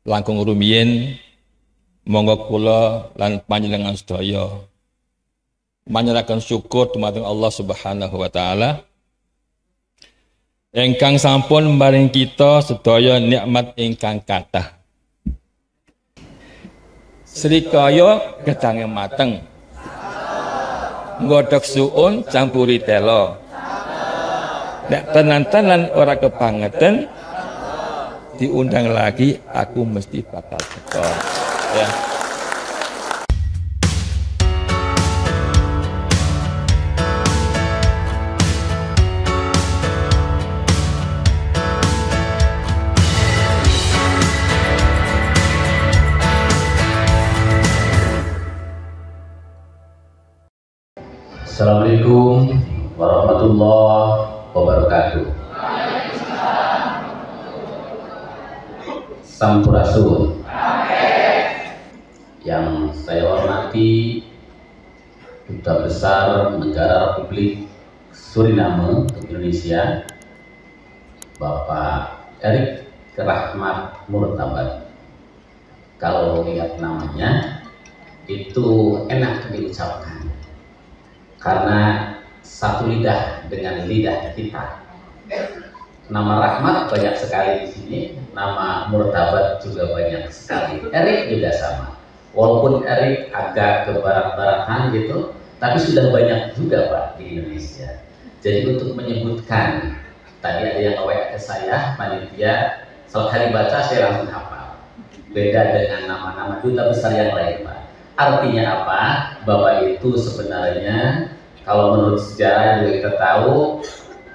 langkung rumiyin monggo kula lan panjenengan sedaya menyerahkan syukur dumateng Allah Subhanahu wa taala ingkang sampun maring kita sedaya nikmat ingkang kathah. Srikaya gedange mateng. Nggodhog suun campuri telo. Nek tenan-tenan ora kebangetan diundang lagi aku mesti bakal teko. Ya. Assalamualaikum warahmatullahi wabarakatuh. Sampurasun. Yang saya hormati Duta Besar Negara Republik Suriname Indonesia, Bapak Erik Rahmat Murtabad. Kalau lihat namanya itu enak diucapkan, karena satu lidah dengan lidah kita. Nama Rahmat banyak sekali di sini, nama Murtabad juga banyak sekali. Erik juga sama. Walaupun Erik agak ke barat-baratan gitu, tapi sudah banyak juga Pak di Indonesia. Jadi untuk menyebutkan, tadi ada yang WA ke saya, panitia, sekali baca saya langsung hafal. Beda dengan nama-nama duta besar yang lain Pak. Artinya apa? Bapak itu sebenarnya, kalau menurut sejarah juga kita tahu,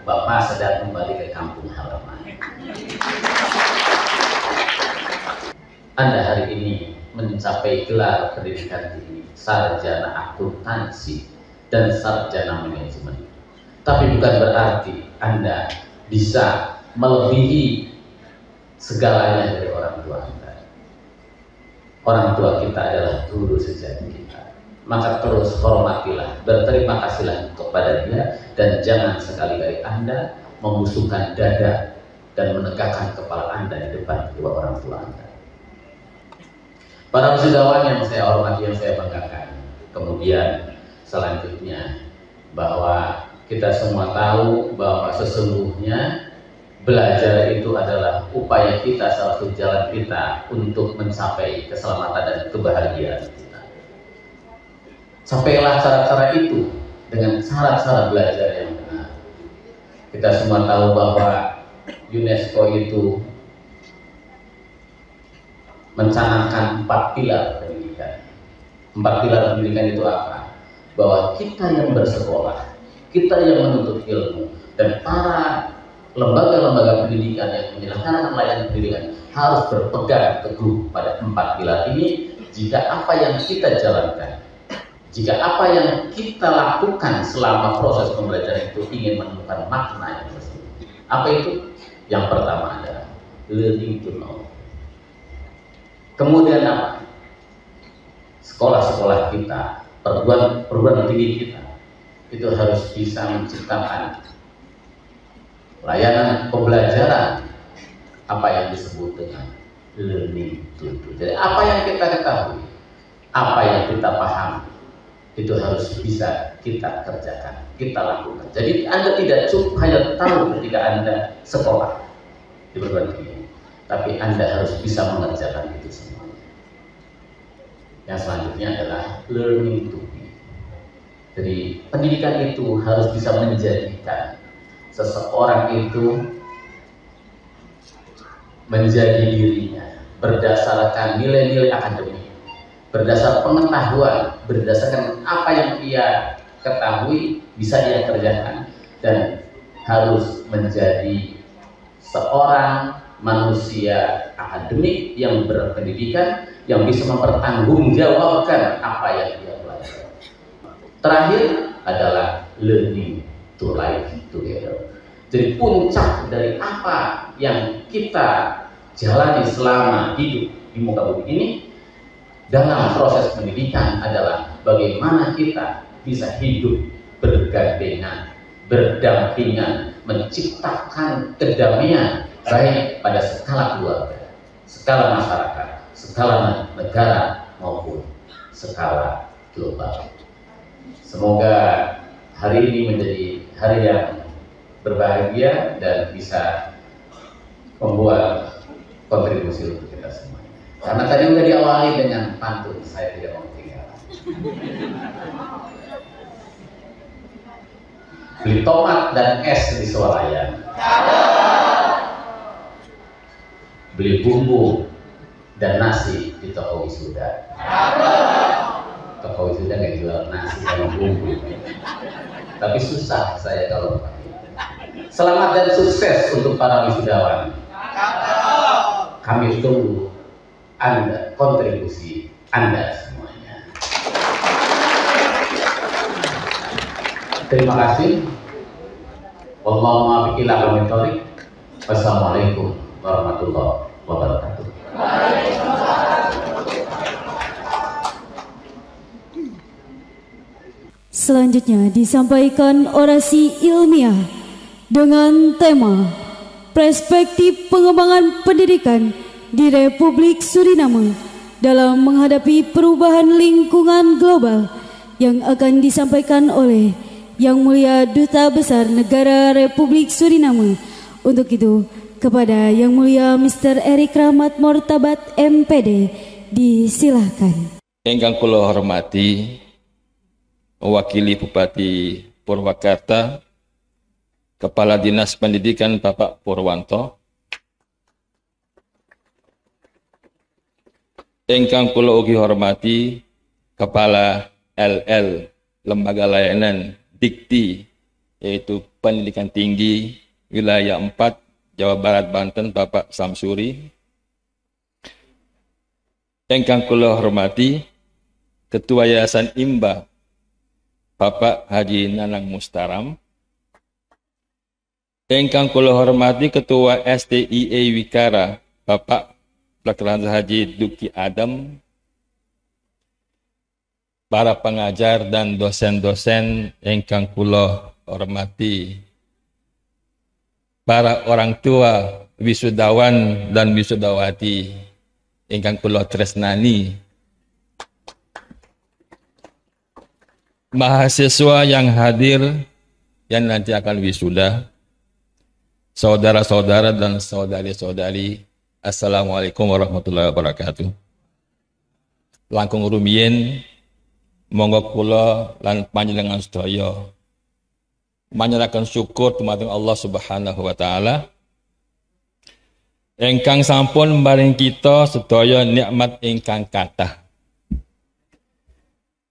Bapak sedang kembali ke kampung halaman. Anda hari ini mencapai gelar pendidikan tinggi, sarjana akuntansi dan sarjana manajemen. Tapi bukan berarti Anda bisa melebihi segalanya dari orang tua Anda. Orang tua kita adalah guru sejati kita. Maka terus hormatilah, berterima kasihlah kepada dia, dan jangan sekali-kali Anda membusungkan dada dan menegakkan kepala Anda di depan kedua orang tua Anda. Para wisudawan yang saya hormati, yang saya banggakan. Kemudian selanjutnya, bahwa kita semua tahu bahwa sesungguhnya belajar itu adalah upaya kita, salah satu jalan kita untuk mencapai keselamatan dan kebahagiaan kita. Sampailah cara-cara itu dengan cara-cara belajar yang benar. Kita semua tahu bahwa UNESCO itu mencanangkan 4 pilar pendidikan. 4 pilar pendidikan itu apa? Bahwa kita yang bersekolah, kita yang menuntut ilmu, dan para lembaga-lembaga pendidikan yang menyelenggarakan layanan pendidikan harus berpegang teguh pada 4 pilar ini. Jika apa yang kita jalankan, jika apa yang kita lakukan selama proses pembelajaran itu ingin menemukan makna yang tersebut. Apa itu? Yang pertama adalah learning to know. Kemudian apa? Sekolah-sekolah kita, perguruan tinggi kita, itu harus bisa menciptakan layanan pembelajaran apa yang disebut dengan learning to do. Jadi apa yang kita ketahui, apa yang kita pahami, itu harus bisa kita kerjakan, kita lakukan. Jadi Anda tidak cukup hanya tahu ketika Anda sekolah di perguruan tinggi, tapi Anda harus bisa mengerjakan itu semuanya. Yang selanjutnya adalah learning to be. Jadi pendidikan itu harus bisa menjadikan seseorang itu menjadi dirinya berdasarkan nilai-nilai akademik, berdasar pengetahuan, berdasarkan apa yang ia ketahui bisa dia kerjakan, dan harus menjadi seorang manusia akademik yang berpendidikan, yang bisa mempertanggungjawabkan apa yang dia pelajari. Terakhir adalah learning to live together. Jadi puncak dari apa yang kita jalani selama hidup di muka bumi ini dalam proses pendidikan adalah bagaimana kita bisa hidup bergandengan, berdampingan, menciptakan kedamaian baik pada skala keluarga, skala masyarakat, skala negara maupun skala global. Semoga hari ini menjadi hari yang berbahagia dan bisa membuat kontribusi untuk kita semua. Karena tadi udah diawali dengan pantun, saya tidak mau ketinggalan. Beli tomat dan es di swalayan, beli bumbu dan nasi di toko wisuda. Toko wisuda nggak jual nasi sama bumbu, tapi susah saya kalau pakai. Selamat dan sukses untuk para wisudawan. Kami tunggu Anda, kontribusi Anda semuanya. Terima kasih. Wallahumma ila aqwamit thoriq. Wassalamualaikum warahmatullahi wabarakatuh. Selanjutnya disampaikan orasi ilmiah dengan tema Perspektif Pengembangan Pendidikan di Republik Suriname dalam menghadapi perubahan lingkungan global yang akan disampaikan oleh Yang Mulia Duta Besar Negara Republik Suriname. Untuk itu, kepada Yang Mulia Mr. Erik Rahmat Mortabat MPD, disilahkan. Ingkang kula hormati mewakili Bupati Purwakarta, Kepala Dinas Pendidikan Bapak Purwanto, ingkang kula ugi hormati Kepala LL Lembaga Layanan Dikti, yaitu Pendidikan Tinggi Wilayah 4 Jawa Barat Banten, Bapak Samsuri. Ingkang kula hormati Ketua Yayasan IMBA Bapak Haji Nanang Mustaram. Ingkang kula hormati Ketua STIE Wikara Bapak Dr. Haji Duki Adam. Para pengajar dan dosen-dosen ingkang kula hormati, para orang tua wisudawan dan wisudawati ingkang kula tresnani, mahasiswa yang hadir yang nanti akan wisuda, saudara-saudara dan saudari-saudari, Assalamualaikum warahmatullahi wabarakatuh. Langkung rumiyin monggo kula lan panjenengan sedaya manyeraken syukur dumateng Allah Subhanahu wa taala ingkang sampun maring kita sedaya nikmat ingkang kathah.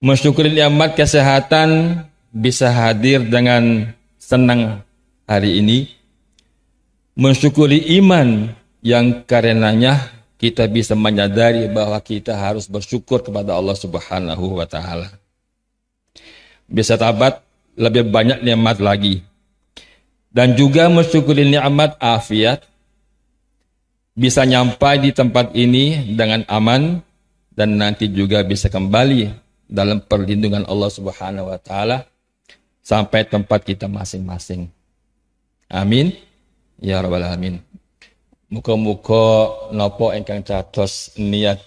Mensyukuri nikmat kesehatan bisa hadir dengan senang hari ini. Mensyukuri iman yang karenanya kita bisa menyadari bahwa kita harus bersyukur kepada Allah Subhanahu wa taala. Bisa tabat lebih banyak nikmat lagi. Dan juga mensyukuri nikmat afiat, bisa nyampai di tempat ini dengan aman dan nanti juga bisa kembali dalam perlindungan Allah Subhanahu wa taala sampai tempat kita masing-masing. Amin ya rabbal alamin. Muga-muga napa ingkang dados niat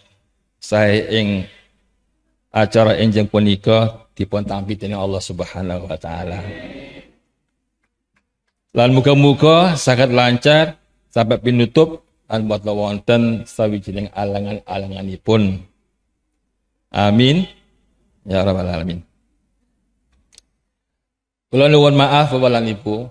sae ing acara enjing punika dipun tampi dening Allah Subhanahu wa taala. Lan muga-muga saged lancar sampai pinutup lan boten wonten sawijining alangan-alanganipun. Amin ya rabbal alamin. Kula nuwun maaf Bapak lan Ibu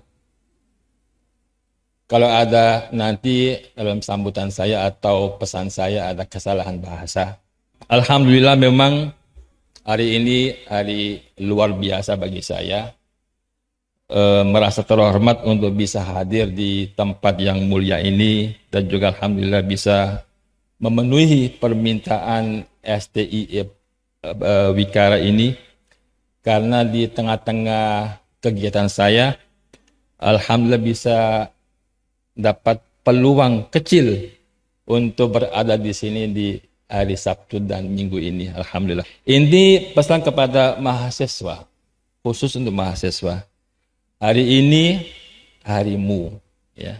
kalau ada nanti dalam sambutan saya atau pesan saya ada kesalahan bahasa. Alhamdulillah memang hari ini hari luar biasa bagi saya. Merasa terhormat untuk bisa hadir di tempat yang mulia ini dan juga alhamdulillah bisa memenuhi permintaan STI Wikara ini karena di tengah-tengah kegiatan saya alhamdulillah bisa dapat peluang kecil untuk berada di sini di hari Sabtu dan Minggu ini. Alhamdulillah. Ini pesan kepada mahasiswa, khusus untuk mahasiswa. Hari ini harimu, ya.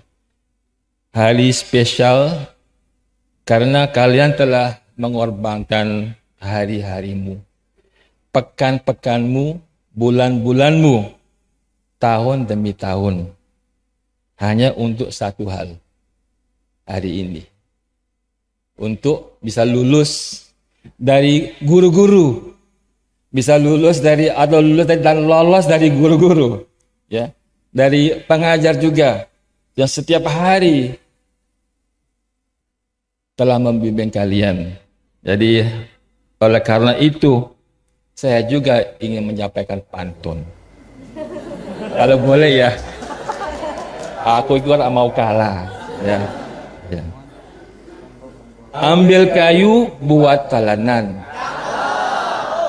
Hari spesial Karena kalian telah mengorbankan hari-harimu, pekan-pekanmu, bulan-bulanmu, tahun demi tahun, hanya untuk satu hal, hari ini. Untuk bisa lulus dari guru-guru, bisa lulus dari atau lulus dan lolos dari guru-guru, ya, dari pengajar juga yang setiap hari telah membimbing kalian. Jadi oleh karena itu saya juga ingin menyampaikan pantun. Kalau boleh ya, aku juga mau kalah, ya. Ya. Ambil kayu buat talanan,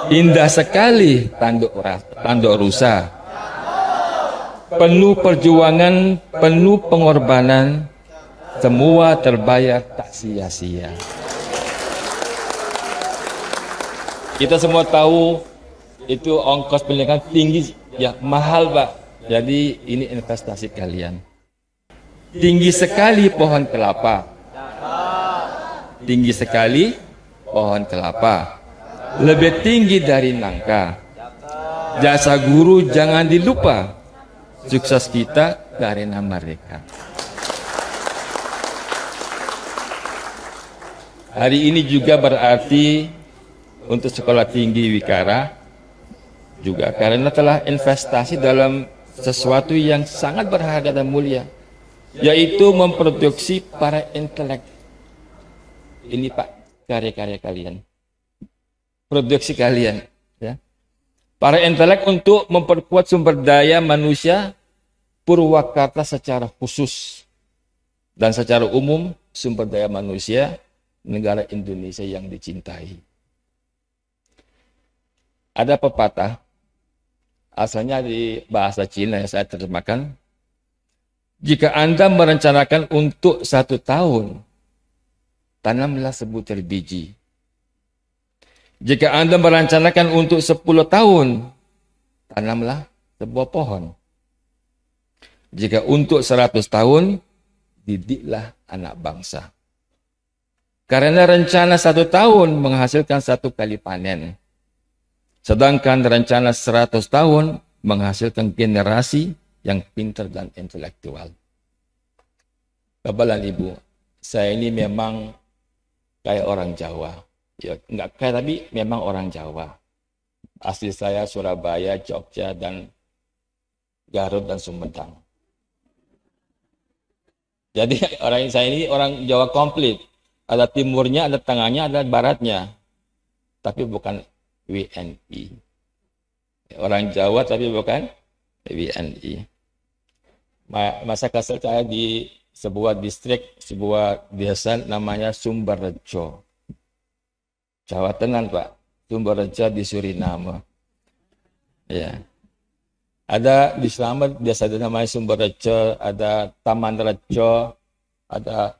indah sekali tanduk rusa. Penuh perjuangan, penuh pengorbanan, semua terbayar tak sia-sia. Kita semua tahu itu ongkos pendidikan tinggi, ya mahal Pak. Jadi ini investasi kalian. Tinggi sekali pohon kelapa. Tinggi sekali pohon kelapa. Lebih tinggi dari nangka. Jasa guru jangan dilupa. Sukses kita karena mereka. Hari ini juga berarti untuk Sekolah Tinggi Wikara juga karena telah investasi dalam sesuatu yang sangat berharga dan mulia, yaitu memproduksi para intelek. Ini Pak, karya-karya kalian, produksi kalian, ya. Para intelek untuk memperkuat sumber daya manusia Purwakarta secara khusus dan secara umum sumber daya manusia negara Indonesia yang dicintai. Ada pepatah, asalnya di bahasa Cina yang saya terjemahkan. Jika Anda merencanakan untuk 1 tahun, tanamlah sebutir biji. Jika Anda merencanakan untuk 10 tahun, tanamlah sebuah pohon. Jika untuk 100 tahun, didiklah anak bangsa. Karena rencana 1 tahun menghasilkan 1 kali panen. Sedangkan rencana 100 tahun menghasilkan generasi yang pintar dan intelektual. Bapak dan Ibu, saya ini memang kayak orang Jawa. Ya, enggak kayak, tapi memang orang Jawa. Asli saya Surabaya, Jogja, dan Garut dan Sumedang. Jadi orang saya ini orang Jawa komplit. Ada timurnya, ada tengahnya, ada baratnya. Tapi bukan WNI. Orang Jawa tapi bukan WNI. Masa kecil saya di sebuah distrik, sebuah desa namanya Sumberrejo. Jawa Tengah Pak, Sumberrejo di Suriname. Ya. Ada di Slamet desa namanya Sumberrejo, ada Taman Rejo, ada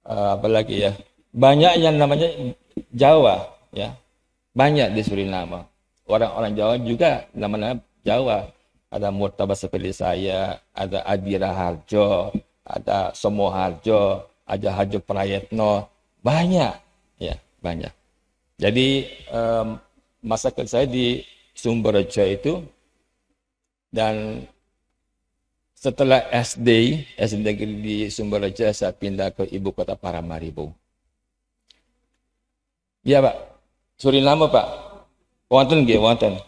apa lagi ya? Banyak yang namanya Jawa, ya. Banyak di Suriname. Orang-orang Jawa juga namanya Jawa. Ada Murtaba seperti saya, ada Adira Harjo, ada Somo Harjo, ada Harjo Prayetno, banyak, ya banyak. Jadi masa kecil saya di Sumberrejo itu, dan setelah SD negeri di Sumberrejo saya pindah ke ibu kota Paramaribo. Iya Pak, Suriname Pak, wonten nggih wonten,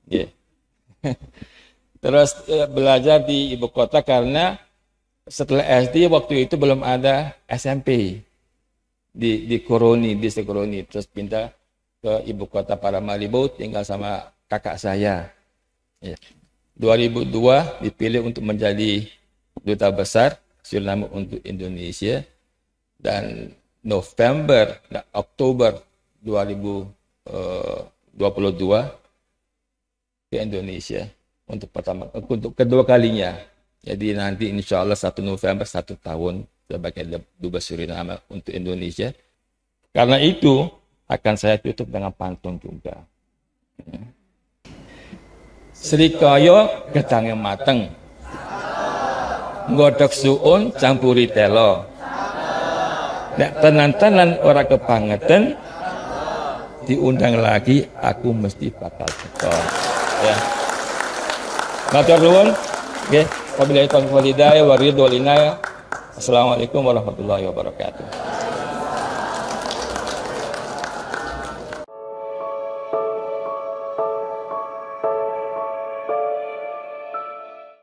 nggih. Terus belajar di ibu kota karena setelah SD waktu itu belum ada SMP di Koroni, di Koroni. Terus pindah ke ibu kota Paramaribo, tinggal sama kakak saya. Ya. 2002 dipilih untuk menjadi duta besar Suriname untuk Indonesia, dan Oktober 2022 ke Indonesia untuk kedua kalinya. Jadi nanti insya Allah 1 November 1 tahun sebagai Dubes Suriname untuk Indonesia. Karena itu akan saya tutup dengan pantun juga. Srikaya gedhange mateng, nggodhog suun campuri telo, Nek tenan-tenan ora kebangetan diundang lagi aku mesti bakal teko. Ya. Matur nuwun. Nggih, wabillahi taufiq wal hidayah wa ridho wal inayah. Assalamualaikum warahmatullahi wabarakatuh.